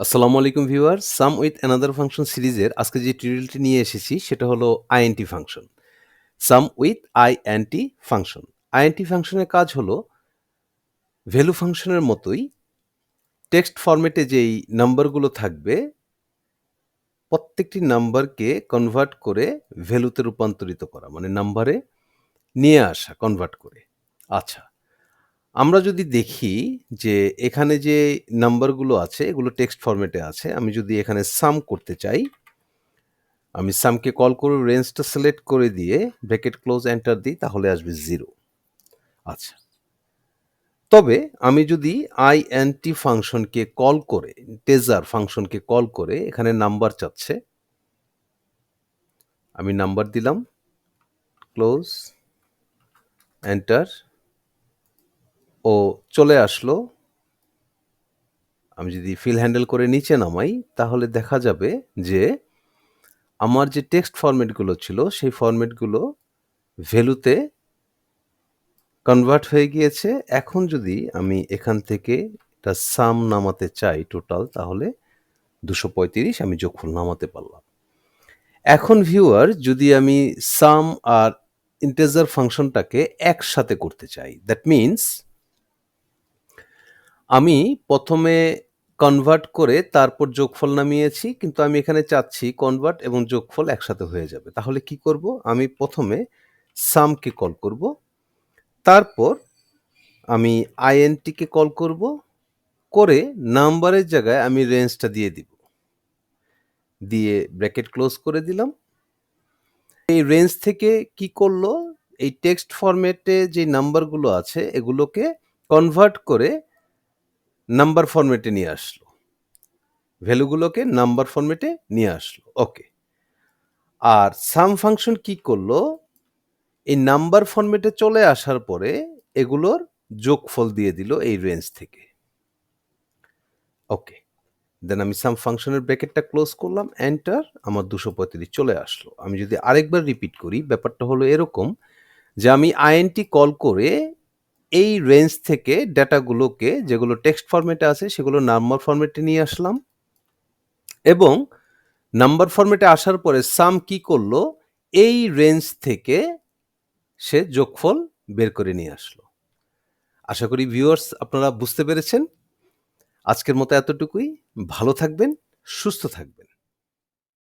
আসসালামু আলাইকুম viewer some with another function সিরিজের আজকে যে টিউটোরিয়ালটি নিয়ে এসেছি সেটা হলো int function. Some with int function. Int ফাংশনের কাজ হলো ভ্যালু ফাংশনের মতোই টেক্সট ফরম্যাটে যেই নাম্বারগুলো থাকবে প্রত্যেকটি নাম্বারকে কনভার্ট করে ভ্যালুতে রূপান্তরিত করা, মানে নাম্বারে নিয়ে আসা কনভার্ট করে। আচ্ছা, আমরা যদি দেখি যে এখানে যে নাম্বারগুলো আছে এগুলো টেক্সট ফরম্যাটে আছে। আমি যদি এখানে সাম করতে চাই, আমি সামকে কল করে রেঞ্জটা সিলেক্ট করে দিয়ে ব্র্যাকেট ক্লোজ এন্টার দিই, তাহলে আসবে 0। আচ্ছা, তবে আমি যদি আইএনটি ফাংশনকে কল করে, টেজার ফাংশনকে কল করে এখানে নাম্বার চাচ্ছে, আমি নাম্বার দিলাম, ক্লোজ এন্টার, ও চলে আসলো। আমি যদি ফিল হ্যান্ডেল করে নিচে নামাই তাহলে দেখা যাবে যে আমার যে টেক্সট ফরম্যাটগুলো ছিল সেই ফরম্যাটগুলো ভ্যালুতে কনভার্ট হয়ে গিয়েছে। এখন যদি আমি এখান থেকে এটা সাম নামাতে চাই টোটাল, তাহলে ২৩৫ আমি যোগফল নামাতে পারলাম। এখন ভিউয়ার যদি আমি সাম আর ইন্টিজার ফাংশনটাকে একসাথে করতে চাই, দ্যাট মিনস আমি প্রথমে কনভার্ট করে তারপর যোগফল নামিয়েছি, কিন্তু আমি এখানে চাচ্ছি কনভার্ট এবং যোগফল একসাথে হয়ে যাবে। তাহলে কি করব? আমি প্রথমে সামকে কল করব, তারপর আমি আইএনটিকে কল করব, করে নাম্বারের জায়গায় আমি রেঞ্জটা দিয়ে দিব, দিয়ে ব্র্যাকেট ক্লোজ করে দিলাম। এই রেঞ্জ থেকে কি করলো, এই টেক্সট ফরম্যাটে যে নাম্বারগুলো আছে এগুলোকে কনভার্ট করে নাম্বার ফরম্যাটে নিয়ে আসলো, ভ্যালুগুলোকে নাম্বার ফরম্যাটে নিয়ে আসলো। ওকে, আর সাম ফাংশন কি করলো, এই নাম্বার ফরম্যাটে চলে আসার পরে এগুলোর যোগফল দিয়ে দিল এই রেঞ্জ থেকে। ওকে, দেন আমি সাম ফাংশনের ব্র্যাকেটটা ক্লোজ করলাম, এন্টার, আমার ২৩৫ চলে আসলো। আমি যদি আরেকবার রিপিট করি, ব্যাপারটা হলো এরকম যে আমি আইএনটি কল করে এই রেঞ্জ থেকে ডেটাগুলোকে, যেগুলো টেক্সট ফরম্যাটে আছে সেগুলো নাম্বার ফরম্যাটে নিয়ে আসলাম, এবং নাম্বার ফরম্যাটে আসার পরে সাম কি করলো, এই রেঞ্জ থেকে সে যোগফল বের করে নিয়ে আসলো। আশা করি ভিউয়ার্স আপনারা বুঝতে পেরেছেন। আজকের মতো এতটুকুই। ভালো থাকবেন, সুস্থ থাকবেন।